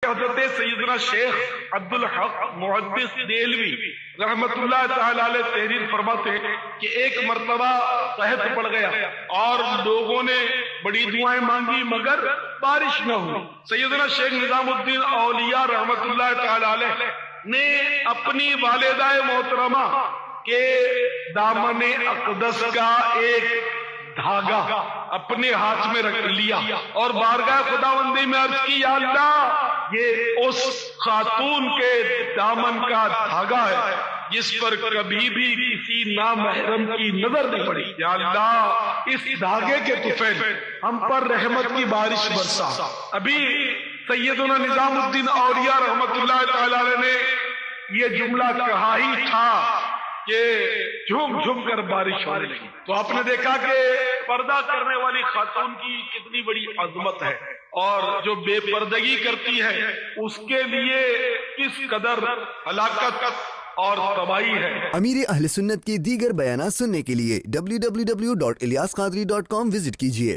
حضرت سیدنا شیخ عبدالحق محدث دیلوی رحمت اللہ تعالی علیہ تحریر فرماتے ہیں کہ ایک مرتبہ قحط پڑ گیا اور لوگوں نے بڑی دعائیں مانگی مگر بارش نہ ہوئی۔ سیدنا شیخ نظام الدین اولیاء رحمت اللہ تعالی علیہ نے اپنی والدہ محترمہ کے دامن اقدس کا ایک دھاگا اپنے ہاتھ میں رکھ لیا اور بارگاہ خداوندی میں عرض کی، یا اللہ یہ اس خاتون کے دامن کا دھاگا ہے جس پر کبھی بھی کسی نامحرم کی نظر نہیں پڑی، یا اللہ اس دھاگے کے طفیل ہم پر رحمت کی بارش برسا۔ ابھی سیدنا نظام الدین اولیاء رحمت اللہ تعالی علیہ نے یہ جملہ کہا ہی تھا کہ جھم جھم کر بارش ہونے لگی، تو آپ نے دیکھا کہ پردہ کرنے والی خاتون کی کتنی بڑی عظمت ہے اور جو بے پردگی کرتی ہے اس کے لیے کس قدر ہلاکت اور تباہی ہے۔ امیر اہل سنت کے دیگر بیانات سننے کے لیے www.ilyasqadri.com وزٹ کیجیے۔